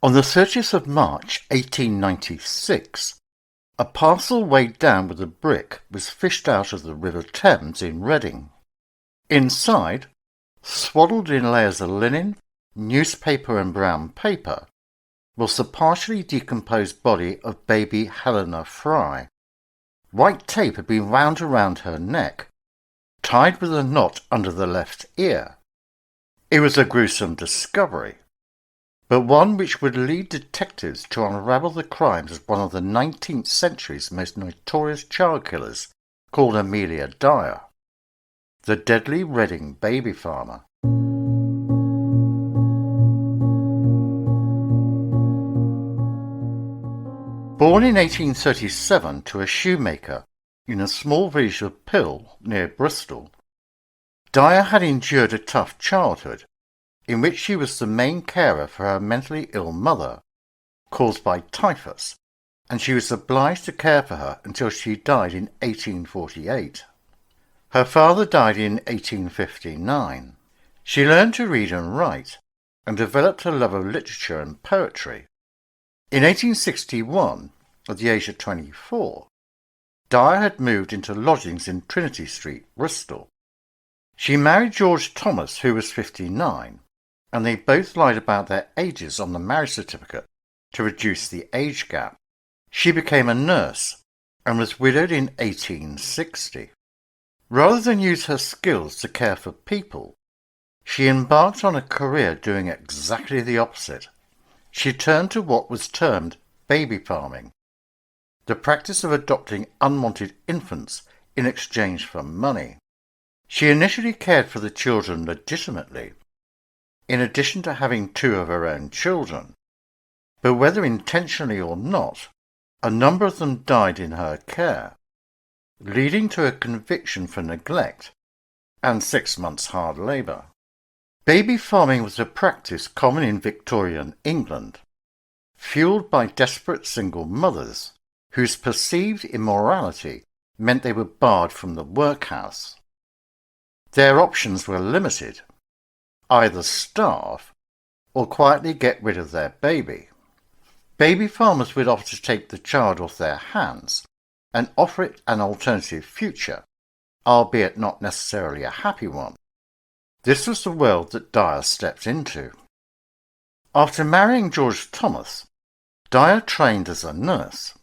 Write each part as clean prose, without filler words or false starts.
On the 30th of March 1896, a parcel weighed down with a brick was fished out of the River Thames in Reading. Inside, swaddled in layers of linen, newspaper and brown paper, was the partially decomposed body of baby Helena Fry. White tape had been wound around her neck, tied with a knot under the left ear. It was a gruesome discovery, but one which would lead detectives to unravel the crimes of one of the 19th century's most notorious child killers, called Amelia Dyer, the deadly Reading baby farmer. Born in 1837 to a shoemaker in a small village of Pill near Bristol, Dyer had endured a tough childhood in which she was the main carer for her mentally ill mother, caused by typhus, and she was obliged to care for her until she died in 1848. Her father died in 1859. She learned to read and write, and developed a love of literature and poetry. In 1861, at the age of 24, Dyer had moved into lodgings in Trinity Street, Bristol. She married George Thomas, who was 59, and they both lied about their ages on the marriage certificate to reduce the age gap. She became a nurse and was widowed in 1860. Rather than use her skills to care for people, she embarked on a career doing exactly the opposite. She turned to what was termed baby farming, the practice of adopting unwanted infants in exchange for money. She initially cared for the children legitimately, in addition to having 2 of her own children, but whether intentionally or not, a number of them died in her care, leading to a conviction for neglect and 6 months' hard labour. Baby farming was a practice common in Victorian England, fueled by desperate single mothers whose perceived immorality meant they were barred from the workhouse. Their options were limited: either starve or quietly get rid of their baby. Baby farmers would often take the child off their hands and offer it an alternative future, albeit not necessarily a happy one. This was the world that Dyer stepped into. After marrying George Thomas, Dyer trained as a nurse.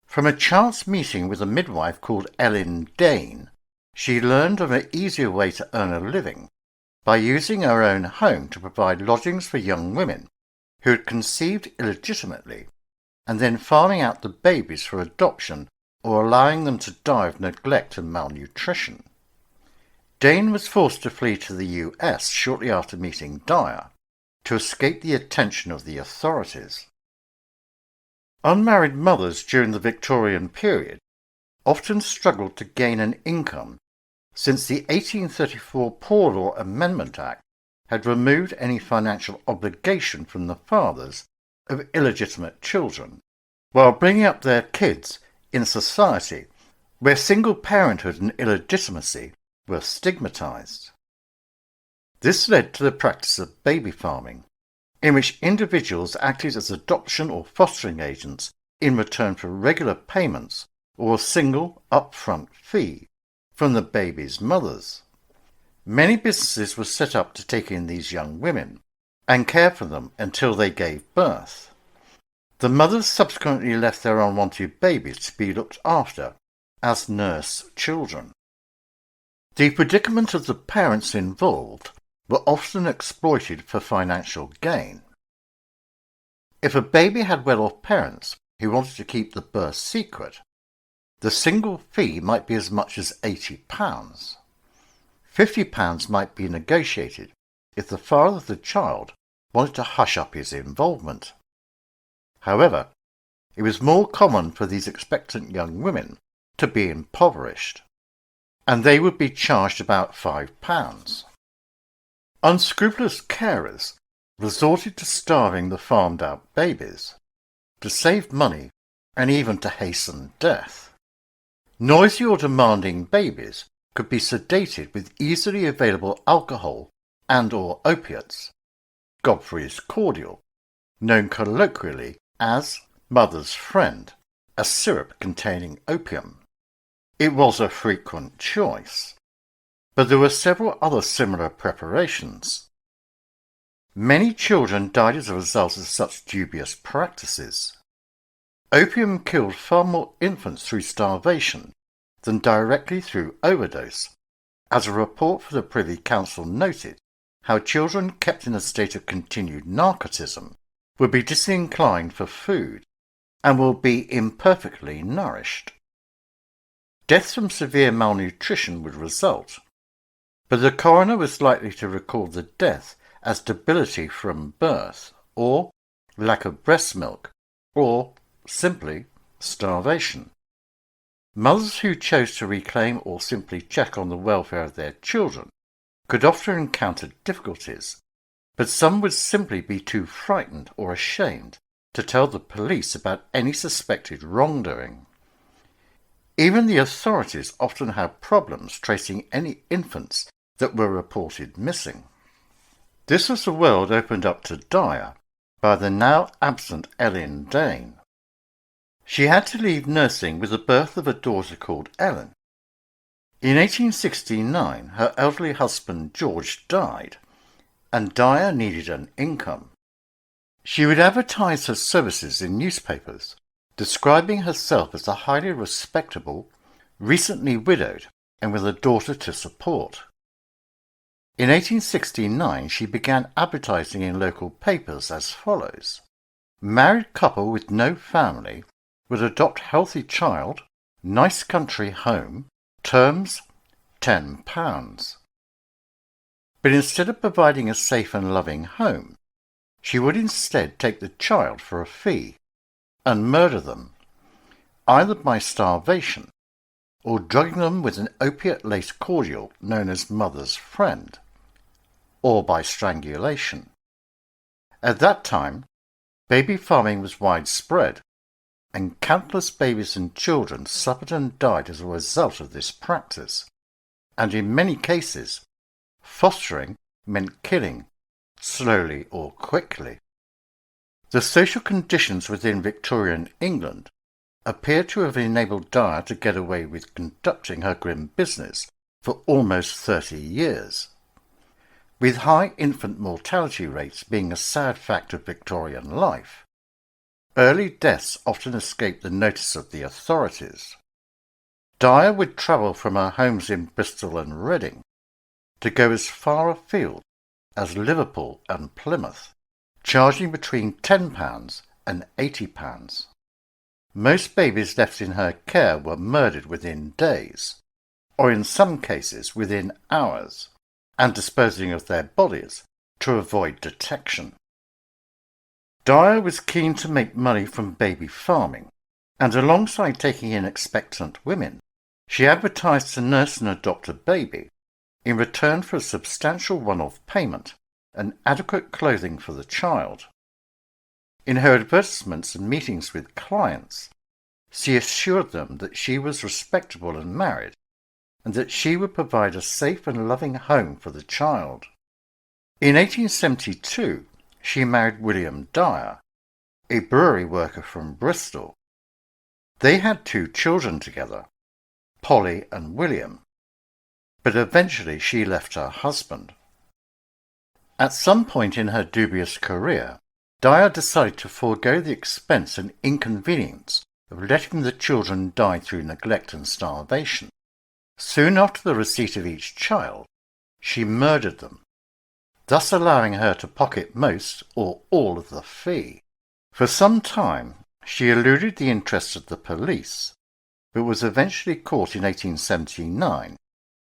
From a chance meeting with a midwife called Ellen Dane, she learned of an easier way to earn a living by using her own home to provide lodgings for young women who had conceived illegitimately, and then farming out the babies for adoption or allowing them to die of neglect and malnutrition. Dane was forced to flee to the US shortly after meeting Dyer to escape the attention of the authorities. Unmarried mothers during the Victorian period often struggled to gain an income, since the 1834 Poor Law Amendment Act had removed any financial obligation from the fathers of illegitimate children, while bringing up their kids in a society where single parenthood and illegitimacy were stigmatized. This led to the practice of baby farming, in which individuals acted as adoption or fostering agents in return for regular payments or a single upfront fee from the baby's mothers. Many businesses were set up to take in these young women and care for them until they gave birth. The mothers subsequently left their unwanted babies to be looked after as nurse children. The predicament of the parents involved were often exploited for financial gain. If a baby had well-off parents who wanted to keep the birth secret, the single fee might be as much as £80. £50 might be negotiated if the father of the child wanted to hush up his involvement. However, it was more common for these expectant young women to be impoverished, and they would be charged about £5. Unscrupulous carers resorted to starving the farmed-out babies, to save money and even to hasten death. Noisy or demanding babies could be sedated with easily available alcohol and or opiates, Godfrey's cordial, known colloquially as mother's friend, a syrup containing opium. It was a frequent choice, but there were several other similar preparations. Many children died as a result of such dubious practices. Opium killed far more infants through starvation than directly through overdose, as a report for the Privy Council noted how children kept in a state of continued narcotism will be disinclined for food and will be imperfectly nourished. Deaths from severe malnutrition would result, but the coroner was likely to record the death as debility from birth, or lack of breast milk, or simply starvation. Mothers who chose to reclaim or simply check on the welfare of their children could often encounter difficulties, but some would simply be too frightened or ashamed to tell the police about any suspected wrongdoing. Even the authorities often had problems tracing any infants that were reported missing. This was the world opened up to Dyer by the now absent Ellen Dane. She had to leave nursing with the birth of a daughter called Ellen. In 1869, her elderly husband George died, and Dyer needed an income. She would advertise her services in newspapers, describing herself as a highly respectable, recently widowed, and with a daughter to support. In 1869, she began advertising in local papers as follows: married couple with no family would adopt healthy child, nice country home, terms £10. But instead of providing a safe and loving home, she would instead take the child for a fee and murder them, either by starvation or drugging them with an opiate-laced cordial known as mother's friend, or by strangulation. At that time, baby farming was widespread, and countless babies and children suffered and died as a result of this practice, and in many cases, fostering meant killing, slowly or quickly. The social conditions within Victorian England appear to have enabled Dyer to get away with conducting her grim business for almost 30 years. With high infant mortality rates being a sad fact of Victorian life, early deaths often escaped the notice of the authorities. Dyer would travel from her homes in Bristol and Reading to go as far afield as Liverpool and Plymouth, charging between £10 and £80. Most babies left in her care were murdered within days, or in some cases within hours, and disposing of their bodies to avoid detection. Dyer was keen to make money from baby farming, and alongside taking in expectant women, she advertised to nurse and adopt a baby in return for a substantial one-off payment and adequate clothing for the child. In her advertisements and meetings with clients, she assured them that she was respectable and married, and that she would provide a safe and loving home for the child. In 1872, she married William Dyer, a brewery worker from Bristol. They had 2 children together, Polly and William, but eventually she left her husband. At some point in her dubious career, Dyer decided to forego the expense and inconvenience of letting the children die through neglect and starvation. Soon after the receipt of each child, she murdered them, thus allowing her to pocket most or all of the fee. For some time, she eluded the interest of the police, but was eventually caught in 1879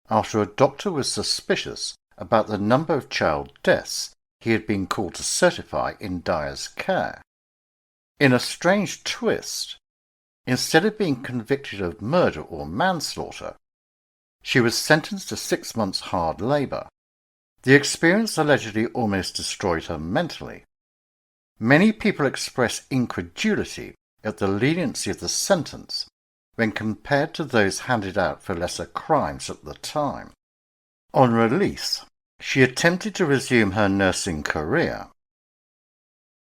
after a doctor was suspicious about the number of child deaths he had been called to certify in Dyer's care. In a strange twist, instead of being convicted of murder or manslaughter, she was sentenced to 6 months hard labour. The experience allegedly almost destroyed her mentally. Many people express incredulity at the leniency of the sentence when compared to those handed out for lesser crimes at the time. On release, she attempted to resume her nursing career.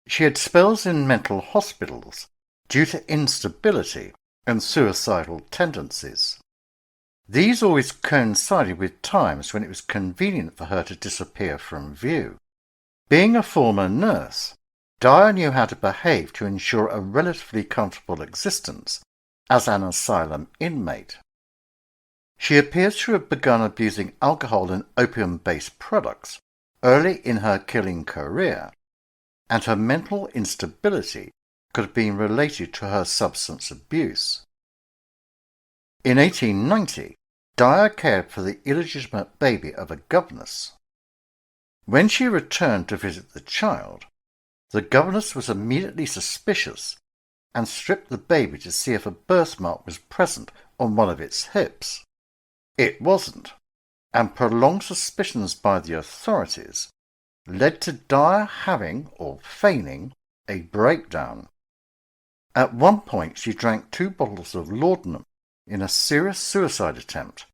She had spells in mental hospitals due to instability and suicidal tendencies. These always coincided with times when it was convenient for her to disappear from view. Being a former nurse, Dyer knew how to behave to ensure a relatively comfortable existence as an asylum inmate. She appears to have begun abusing alcohol and opium-based products early in her killing career, and her mental instability could have been related to her substance abuse. In 1890, Dyer cared for the illegitimate baby of a governess. When she returned to visit the child, the governess was immediately suspicious and stripped the baby to see if a birthmark was present on one of its hips. It wasn't, and prolonged suspicions by the authorities led to Dyer having, or feigning, a breakdown. At one point she drank 2 bottles of laudanum in a serious suicide attempt,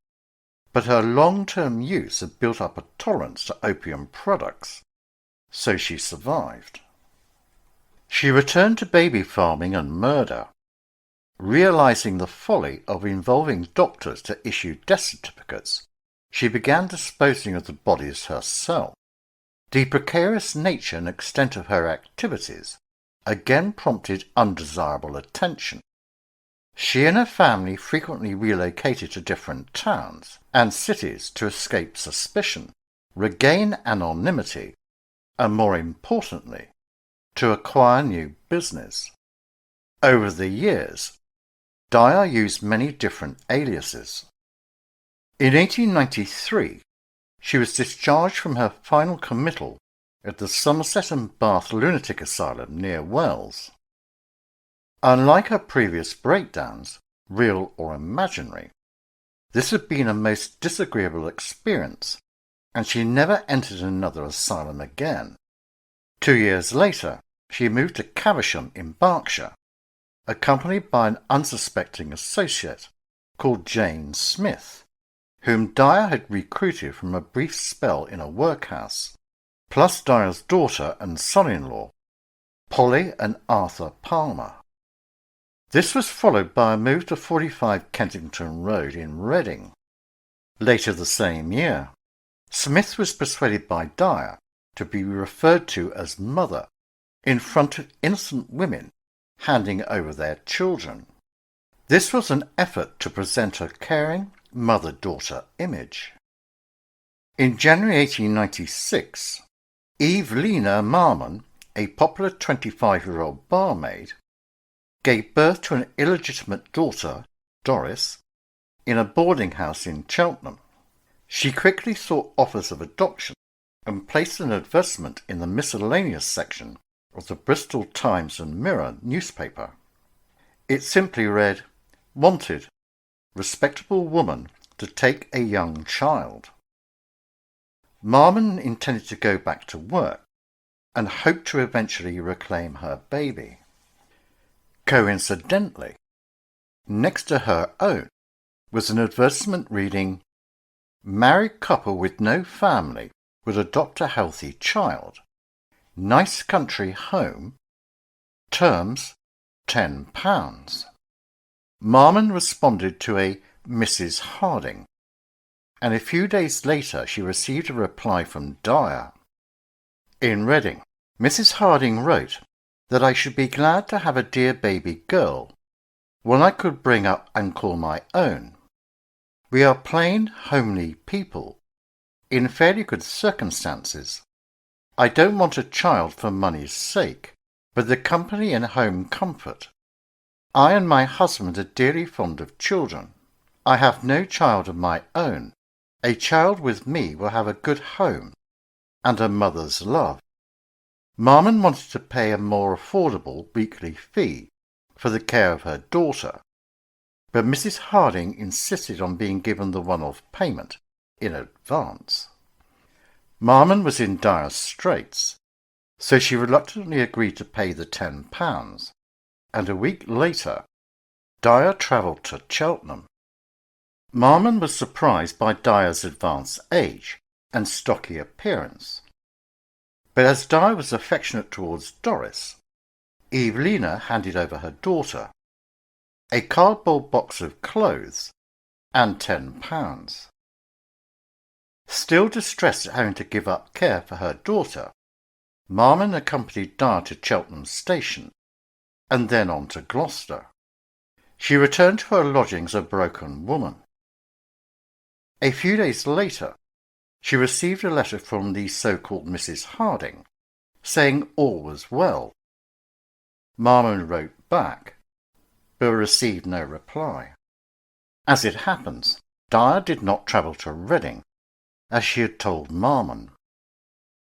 but her long-term use had built up a tolerance to opium products, so she survived. She returned to baby farming and murder. Realizing the folly of involving doctors to issue death certificates, she began disposing of the bodies herself. The precarious nature and extent of her activities again prompted undesirable attention. She and her family frequently relocated to different towns and cities to escape suspicion, regain anonymity, and more importantly, to acquire new business. Over the years, Dyer used many different aliases. In 1893, she was discharged from her final committal at the Somerset and Bath Lunatic Asylum near Wells. Unlike her previous breakdowns, real or imaginary, this had been a most disagreeable experience, and she never entered another asylum again. 2 years later, she moved to Caversham in Berkshire, accompanied by an unsuspecting associate called Jane Smith, whom Dyer had recruited from a brief spell in a workhouse, plus Dyer's daughter and son-in-law, Polly and Arthur Palmer. This was followed by a move to 45 Kensington Road in Reading. Later the same year, Smith was persuaded by Dyer to be referred to as Mother in front of innocent women handing over their children. This was an effort to present a caring mother-daughter image. In January 1896, Evelina Marmon, a popular 25-year-old barmaid, gave birth to an illegitimate daughter, Doris, in a boarding house in Cheltenham. She quickly sought offers of adoption and placed an advertisement in the miscellaneous section of the Bristol Times and Mirror newspaper. It simply read, "Wanted, respectable woman to take a young child." Marmon intended to go back to work and hoped to eventually reclaim her baby. Coincidentally, next to her own was an advertisement reading, "Married couple with no family would adopt a healthy child. Nice country home. Terms £10. Marmon responded to a Mrs. Harding, and a few days later she received a reply from Dyer. In Reading, Mrs. Harding wrote that I should be glad to have a dear baby girl, one I could bring up and call my own. We are plain, homely people, in fairly good circumstances. I don't want a child for money's sake, but the company and home comfort. I and my husband are dearly fond of children. I have no child of my own. A child with me will have a good home and a mother's love." Marmon wanted to pay a more affordable weekly fee for the care of her daughter, but Mrs. Harding insisted on being given the one-off payment in advance. Marmon was in dire straits, so she reluctantly agreed to pay the £10, and a week later Dyer travelled to Cheltenham. Marmon was surprised by Dyer's advanced age and stocky appearance, But as Dyer was affectionate towards Doris, Evelina handed over her daughter, a cardboard box of clothes, and £10. Still distressed at having to give up care for her daughter, Marmon accompanied Dyer to Cheltenham station, and then on to Gloucester. She returned to her lodgings a broken woman. A few days later, she received a letter from the so-called Mrs. Harding, saying all was well. Marmon wrote back, but received no reply. As it happens, Dyer did not travel to Reading, as she had told Marmon.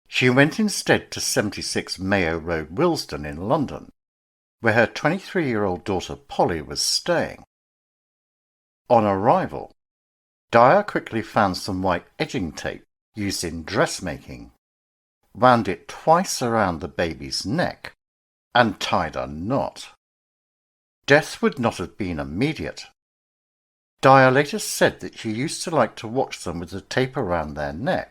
She went instead to 76 Mayo Road, Willesden in London, where her 23-year-old daughter Polly was staying. On arrival, Dyer quickly found some white edging tape used in dressmaking, wound it twice around the baby's neck, and tied a knot. Death would not have been immediate. Dyer later said that she used to like to watch them with the tape around their neck,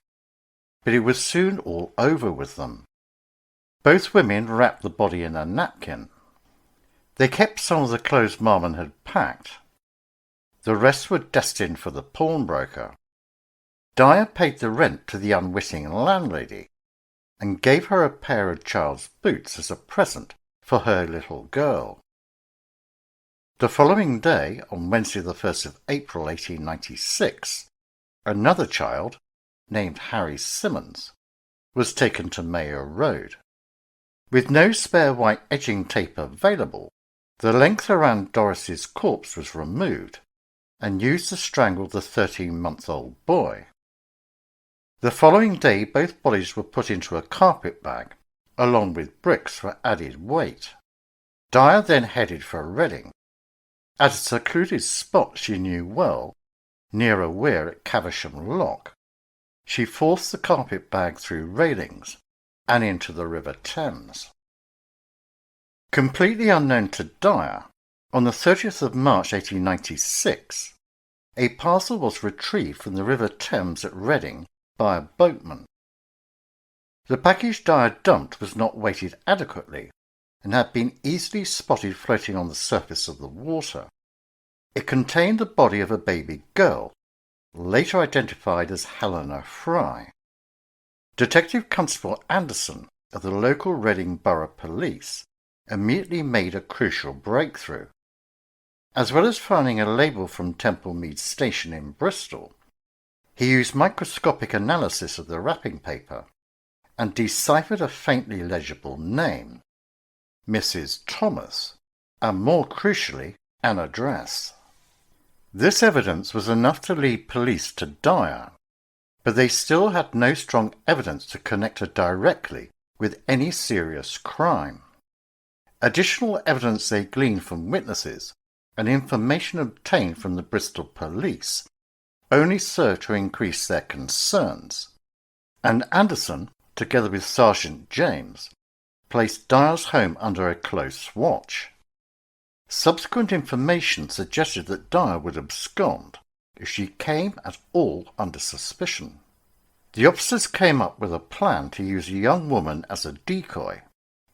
but it was soon all over with them. Both women wrapped the body in a napkin. They kept some of the clothes Marmon had packed. The rest were destined for the pawnbroker. Dyer paid the rent to the unwitting landlady and gave her a pair of child's boots as a present for her little girl. The following day, on Wednesday the 1st of April 1896, another child, named Harry Simmons, was taken to Mayo Road. With no spare white edging tape available, the length around Doris's corpse was removed and used to strangle the 13-month-old boy. The following day, both bodies were put into a carpet bag, along with bricks for added weight. Dyer then headed for Reading. At a secluded spot she knew well, near a weir at Caversham Lock, she forced the carpet bag through railings and into the River Thames. Completely unknown to Dyer, on the 30th of March 1896, a parcel was retrieved from the River Thames at Reading by a boatman. The package Dyer dumped was not weighted adequately and had been easily spotted floating on the surface of the water. It contained the body of a baby girl, later identified as Helena Fry. Detective Constable Anderson of the local Reading Borough Police immediately made a crucial breakthrough. As well as finding a label from Temple Mead Station in Bristol, he used microscopic analysis of the wrapping paper and deciphered a faintly legible name, Mrs. Thomas, and more crucially, an address. This evidence was enough to lead police to Dyer, but they still had no strong evidence to connect her directly with any serious crime. Additional evidence they gleaned from witnesses and information obtained from the Bristol police only served to increase their concerns, and Anderson, together with Sergeant James, placed Dyer's home under a close watch. Subsequent information suggested that Dyer would abscond if she came at all under suspicion. The officers came up with a plan to use a young woman as a decoy,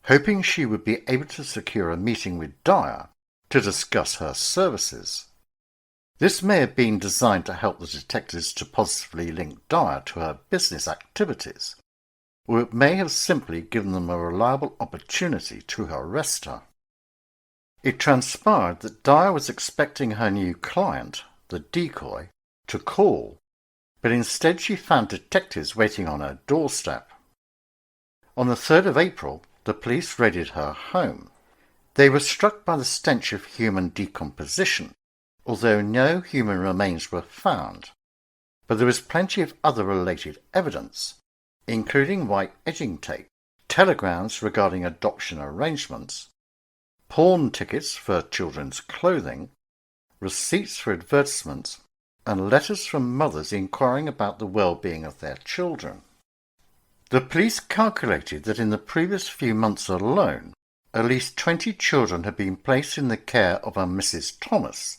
hoping she would be able to secure a meeting with Dyer to discuss her services. This may have been designed to help the detectives to positively link Dyer to her business activities, or it may have simply given them a reliable opportunity to arrest her. It transpired that Dyer was expecting her new client, the decoy, to call, but instead she found detectives waiting on her doorstep. On the 3rd of April, the police raided her home. They were struck by the stench of human decomposition, although no human remains were found, but there was plenty of other related evidence, including white edging tape, telegrams regarding adoption arrangements, pawn tickets for children's clothing, receipts for advertisements, and letters from mothers inquiring about the well-being of their children. The police calculated that in the previous few months alone, at least 20 children had been placed in the care of a Mrs. Thomas,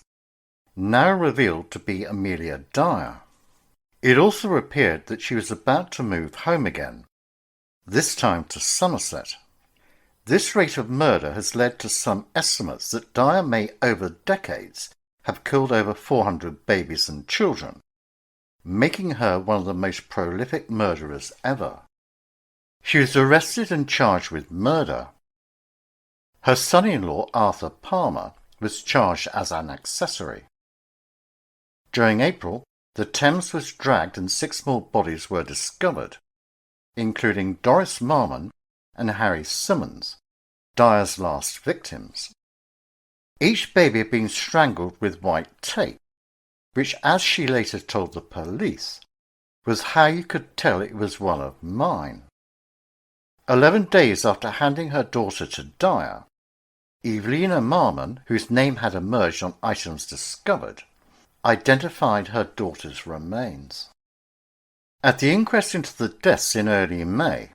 now revealed to be Amelia Dyer. It also appeared that she was about to move home again. this time to Somerset. This rate of murder has led to some estimates that Dyer may over decades have killed over 400 babies and children, making her one of the most prolific murderers ever. She was arrested and charged with murder. Her son-in-law, Arthur Palmer, was charged as an accessory. During April, the Thames was dragged and 6 more bodies were discovered, including Doris Marmon and Harry Simmons, Dyer's last victims. Each baby had been strangled with white tape, which, as she later told the police, was how you could tell it was one of mine. 11 days after handing her daughter to Dyer, Evelina Marmon, whose name had emerged on items discovered, identified her daughter's remains. At the inquest into the deaths in early May,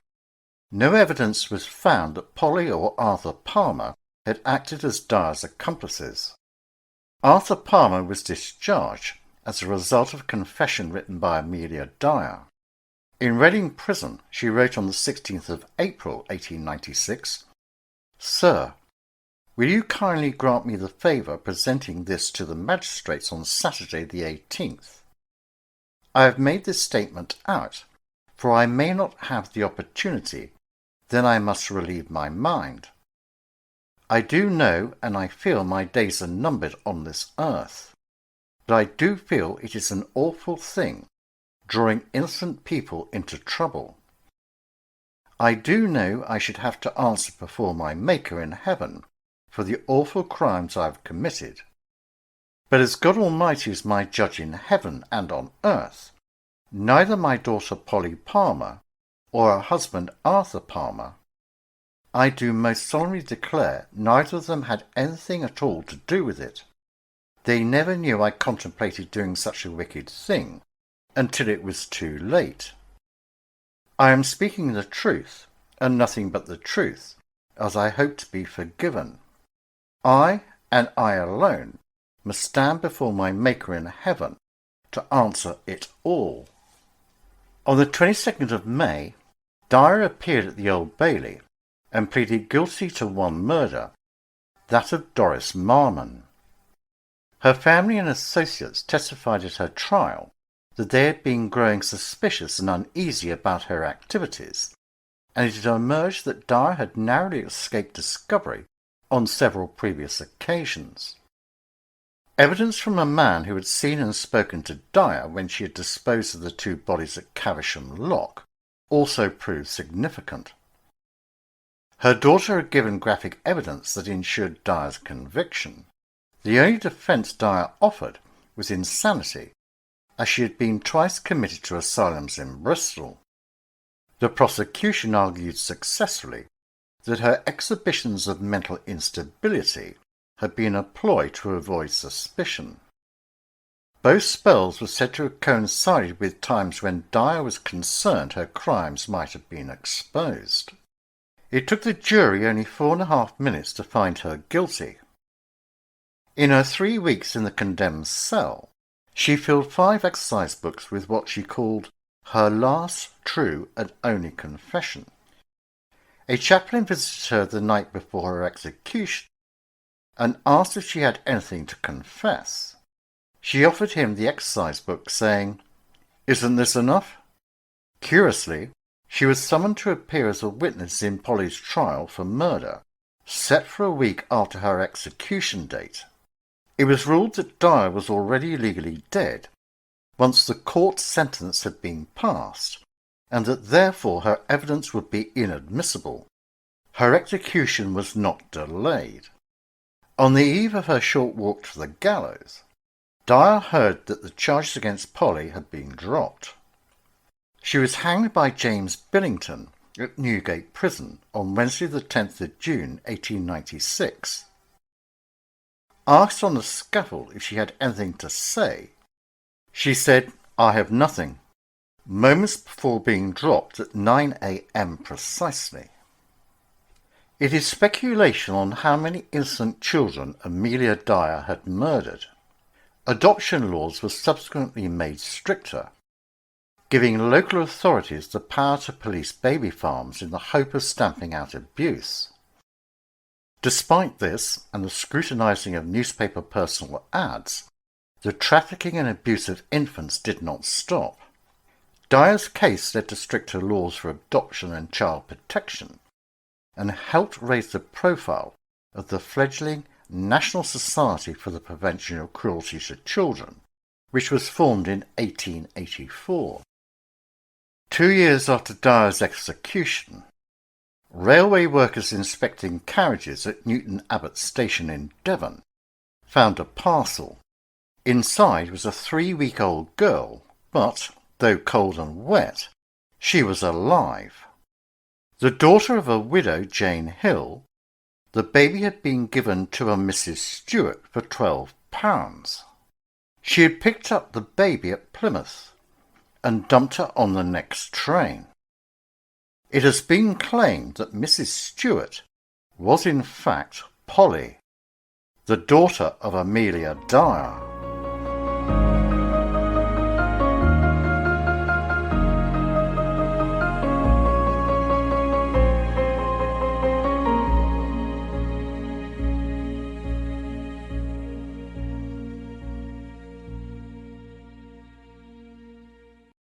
no evidence was found that Polly or Arthur Palmer had acted as Dyer's accomplices. Arthur Palmer was discharged as a result of a confession written by Amelia Dyer. In Reading Prison, she wrote on the 16th of April 1896, "Sir, will you kindly grant me the favour of presenting this to the magistrates on Saturday the 18th? I have made this statement out, for I may not have the opportunity, then I must relieve my mind. I do know and I feel my days are numbered on this earth, but I do feel it is an awful thing, drawing innocent people into trouble. I do know I should have to answer before my Maker in heaven for the awful crimes I have committed. But as God Almighty is my judge in heaven and on earth, neither my daughter Polly Palmer or her husband Arthur Palmer, I do most solemnly declare neither of them had anything at all to do with it. They never knew I contemplated doing such a wicked thing until it was too late. I am speaking the truth, and nothing but the truth, as I hope to be forgiven. I, and I alone, must stand before my Maker in heaven to answer it all." On the 22nd of May, Dyer appeared at the Old Bailey and pleaded guilty to one murder, that of Doris Marmon. Her family and associates testified at her trial that they had been growing suspicious and uneasy about her activities, and it had emerged that Dyer had narrowly escaped discovery on several previous occasions. Evidence from a man who had seen and spoken to Dyer when she had disposed of the 2 bodies at Caversham Lock also proved significant. Her daughter had given graphic evidence that ensured Dyer's conviction. The only defence Dyer offered was insanity, as she had been twice committed to asylums in Bristol. The prosecution argued successfully that her exhibitions of mental instability had been a ploy to avoid suspicion. Both spells were said to have coincided with times when Dyer was concerned her crimes might have been exposed. It took the jury only 4.5 minutes to find her guilty. In her 3 weeks in the condemned cell, she filled 5 exercise books with what she called her last true and only confession. A chaplain visited her the night before her execution and asked if she had anything to confess. She offered him the exercise book, saying, "Isn't this enough?" Curiously, she was summoned to appear as a witness in Polly's trial for murder, set for a week after her execution date. It was ruled that Dyer was already legally dead once the court sentence had been passed, and that therefore her evidence would be inadmissible. Her execution was not delayed. On the eve of her short walk to the gallows, Dyer heard that the charges against Polly had been dropped. She was hanged by James Billington at Newgate Prison on Wednesday the 10th of June 1896. Asked on the scaffold if she had anything to say, she said, "I have nothing," moments before being dropped at 9 a.m. precisely. It is speculation on how many innocent children Amelia Dyer had murdered. Adoption laws were subsequently made stricter, giving local authorities the power to police baby farms in the hope of stamping out abuse. Despite this and the scrutinising of newspaper personal ads, the trafficking and abuse of infants did not stop. Dyer's case led to stricter laws for adoption and child protection, and helped raise the profile of the fledgling National Society for the Prevention of Cruelty to Children, which was formed in 1884. 2 years after Dyer's execution, railway workers inspecting carriages at Newton Abbot Station in Devon found a parcel. Inside was a 3-week-old girl, but, though cold and wet, she was alive. The daughter of a widow, Jane Hill, the baby had been given to a Mrs. Stewart for £12. She had picked up the baby at Plymouth and dumped her on the next train. It has been claimed that Mrs. Stewart was in fact Polly, the daughter of Amelia Dyer.